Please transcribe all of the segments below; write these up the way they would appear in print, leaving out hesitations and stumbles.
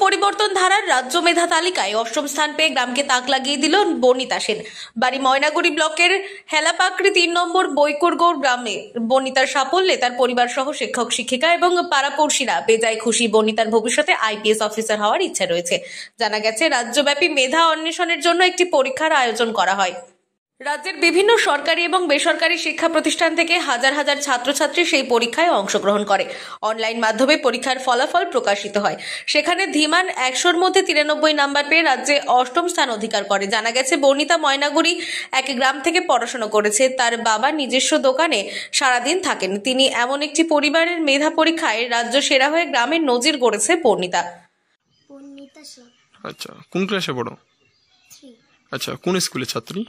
নবপরিবর্তন ধারার রাজ্য মেধা তালিকায় অষ্টম স্থান পেয়ে গ্রামকে তাক লাগিয়ে দিল বর্ণিতা সেন। বাড়ি ময়নাগুড়ি ব্লকের হেলাপাকড়ি ৩ নম্বর বৈকুরগড় গ্রামে বর্ণিতার সাফল্যে তার পরিবার সহ শিক্ষক শিক্ষিকা এবং পাড়াপড়শিরা বেজায় খুশি। বর্ণিতার ভবিষ্যতে আইপিএস অফিসার হওয়ার ইচ্ছা রয়েছে। জানা গেছে, রাজ্যব্যাপী মেধা অন্বেষণের জন্য একটি পরীক্ষার আয়োজন করা হয়। রাজ্যের বিভিন্ন সরকারি এবং বেসরকারি শিক্ষা প্রতিষ্ঠান থেকে হাজার হাজার ছাত্রছাত্রী সেই পরীক্ষায় অংশগ্রহণ করে। অনলাইন মাধ্যমে পরীক্ষার ফলাফল প্রকাশিত হয়। সেখানে ধীমান ১০০-র মধ্যে ৯৩ নাম্বার পেয়ে রাজ্যে অষ্টম স্থান অধিকার করে। জানা গেছে, বর্ণিতা ময়নাগুড়ি এক গ্রাম থেকে পড়াশোনা করেছে। তার বাবা নিজস্ব দোকানে সারাদিন থাকেন। তিনি এমন একটি পরিবারের মেধা পরীক্ষায় রাজ্য সেরা হয়ে গ্রামের নজির গড়েছে বর্ণিতা। আচ্ছা, কোন ক্লাসে পড়ো? আচ্ছা, কোন স্কুলের ছাত্রী?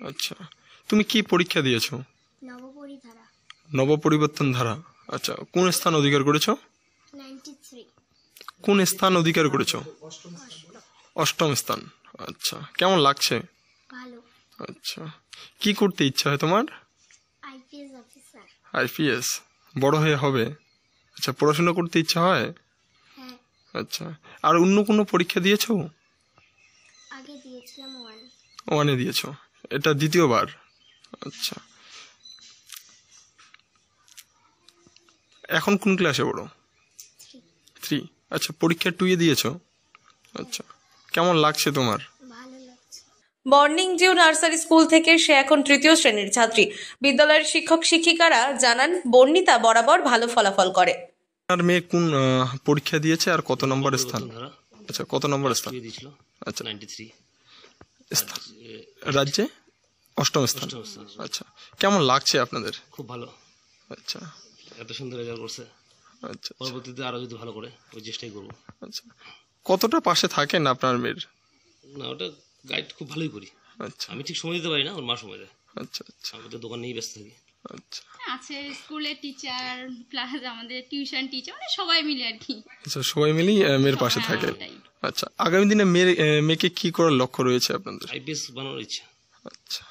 আচ্ছা, তুমি কি পরীক্ষা দিয়েছো? নবপরিবর্তন ধারা। আচ্ছা, কোন স্থান অধিকার করেছো? 93। কোন স্থান অধিকার করেছো? অষ্টম স্থান। আচ্ছা, কেমন লাগছে? ভালো। আচ্ছা, কি করতে ইচ্ছা হয় তোমার? IPS officer. আইপিএস বড় হয়ে হবে? আচ্ছা, পড়াশোনা করতে ইচ্ছা হয়? হ্যাঁ। আচ্ছা, আর অন্য কোনো পরীক্ষা দিয়েছো? আগে দিয়েছিলাম 1। 1-এ দিয়েছো, এটা দ্বিতীয়বার। আচ্ছা, এখন কোন ক্লাসে পড়ো? 3। আচ্ছা, পরীক্ষা 2-এ দিয়েছো? আচ্ছা, কেমন লাগছে তোমার? ভালো লাগছে। মর্নিং জিও নার্সারি স্কুল থেকে সে এখন ৩য় শ্রেণীর ছাত্রী। বিদ্যালয়ের শিক্ষক শিক্ষিকারা জানান, বর্ণিতা বরাবর ভালো ফলাফল করে। আর মেয়ে কোন পরীক্ষা দিয়েছে আর কত নম্বর স্থান? আচ্ছা, কত নম্বর স্থান? আচ্ছা, 93 স্থান রাজ্যে অষ্টম স্থান। আচ্ছা, কেমন লাগছে আপনাদের? খুব ভালো। আচ্ছা, এত সুন্দর রেজাল্ট করছে। আচ্ছা, পরবর্তীতে আরো যদি ভালো করে ওই চেষ্টাই করবো। আচ্ছা, কতটা পাশে থাকেন আপনার মেয়ের? না, ওটা গাইড খুব ভালোই করি। আচ্ছা, আমি ঠিক সময় দিতে পারি না, ওর মা সময় দেয়। আচ্ছা, আচ্ছা, আমি তো দোকান নিয়েই ব্যস্ত থাকি। আচ্ছা, আছে স্কুলের টিচার প্লাস আমাদের টিউশন টিচার, মানে সবাই মিলে আর কি। আচ্ছা, সবাই মিলেই মেয়ের পাশে থাকে। আচ্ছা, আগামী দিনে মেয়েকে কি করার লক্ষ্য রয়েছে আপনাদের? আইপিএস বানানোর ইচ্ছা। আচ্ছা,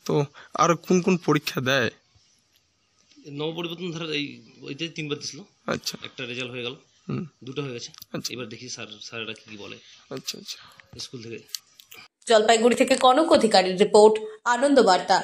তো আর কোন কোন পরীক্ষা দেয়? নবপরিবর্তন ধারার ওইটাই 3বার দিছিল। আচ্ছা, একটা রেজাল্ট হয়ে গেল, 2টা হয়ে গেছে। আচ্ছা, এবার দেখি স্যারেরা কি বলে। আচ্ছা, আচ্ছা, স্কুল থেকে। জলপাইগুড়ি থেকে কনক অধিকারীর রিপোর্ট, আনন্দ বার্তা।